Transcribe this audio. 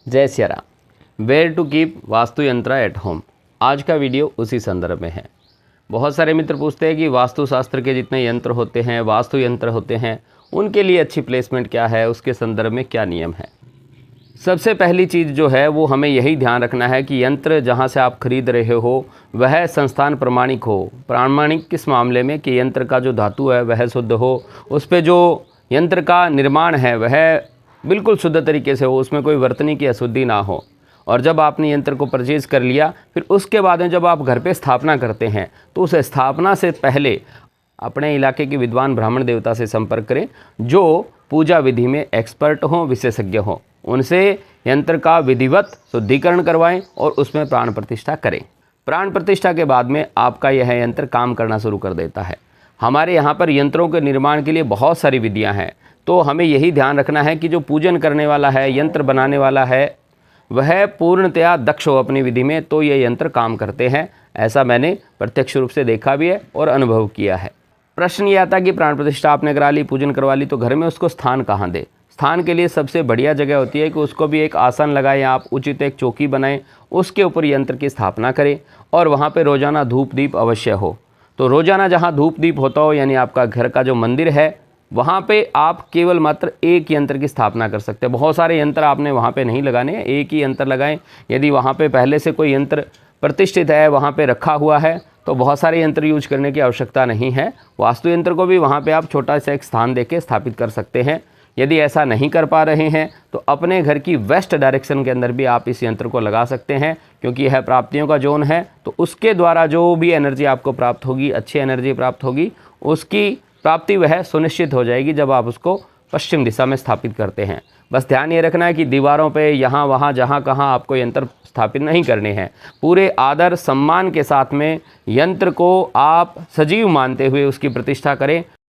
जय Siya Ram. Where to keep vastu yantra at home. आज का वीडियो उसी संदर्भ में है। बहुत सारे मित्र पूछते हैं कि वास्तुशास्त्र के जितने यंत्र होते हैं, वास्तु यंत्र होते हैं, उनके लिए अच्छी प्लेसमेंट क्या है, उसके संदर्भ में क्या नियम है। सबसे पहली चीज़ जो है वो हमें यही ध्यान रखना है कि यंत्र जहाँ से आप खरीद रहे हो वह संस्थान प्रमाणिक हो। प्रामाणिक किस मामले में कि यंत्र का जो धातु है वह शुद्ध हो, उस पर जो यंत्र का निर्माण है वह बिल्कुल शुद्ध तरीके से हो, उसमें कोई वर्तनी की अशुद्धि ना हो। और जब आपने यंत्र को परचेज़ कर लिया, फिर उसके बाद में जब आप घर पे स्थापना करते हैं तो उस स्थापना से पहले अपने इलाके के विद्वान ब्राह्मण देवता से संपर्क करें जो पूजा विधि में एक्सपर्ट हों, विशेषज्ञ हों। उनसे यंत्र का विधिवत शुद्धिकरण करवाएं और उसमें प्राण प्रतिष्ठा करें। प्राण प्रतिष्ठा के बाद में आपका यह यंत्र काम करना शुरू कर देता है। हमारे यहाँ पर यंत्रों के निर्माण के लिए बहुत सारी विधियाँ हैं, तो हमें यही ध्यान रखना है कि जो पूजन करने वाला है, यंत्र बनाने वाला है, वह पूर्णतया दक्ष हो अपनी विधि में, तो ये यंत्र काम करते हैं। ऐसा मैंने प्रत्यक्ष रूप से देखा भी है और अनुभव किया है। प्रश्न ये आता कि प्राण प्रतिष्ठा आपने करा ली, पूजन करवा ली, तो घर में उसको स्थान कहाँ दें। स्थान के लिए सबसे बढ़िया जगह होती है कि उसको भी एक आसन लगाएं, आप उचित एक चौकी बनाएं, उसके ऊपर यंत्र की स्थापना करें और वहाँ पे रोज़ाना धूप दीप अवश्य हो। तो रोज़ाना जहाँ धूप दीप होता हो, यानी आपका घर का जो मंदिर है, वहाँ पे आप केवल मात्र एक यंत्र की स्थापना कर सकते हैं। बहुत सारे यंत्र आपने वहाँ पे नहीं लगाने हैं, एक ही यंत्र लगाएं। यदि वहाँ पे पहले से कोई यंत्र प्रतिष्ठित है, वहाँ पे रखा हुआ है, तो बहुत सारे यंत्र यूज करने की आवश्यकता नहीं है। वास्तु यंत्र को भी वहाँ पे आप छोटा सा एक स्थान देके स्थापित कर सकते हैं। यदि ऐसा नहीं कर पा रहे हैं तो अपने घर की वेस्ट डायरेक्शन के अंदर भी आप इस यंत्र को लगा सकते हैं, क्योंकि यह प्राप्तियों का जोन है। तो उसके द्वारा जो भी एनर्जी आपको प्राप्त होगी, अच्छी एनर्जी प्राप्त होगी, उसकी प्राप्ति वह सुनिश्चित हो जाएगी जब आप उसको पश्चिम दिशा में स्थापित करते हैं। बस ध्यान ये रखना है कि दीवारों पे यहाँ वहाँ जहाँ कहाँ आपको यंत्र स्थापित नहीं करने हैं। पूरे आदर सम्मान के साथ में यंत्र को आप सजीव मानते हुए उसकी प्रतिष्ठा करें।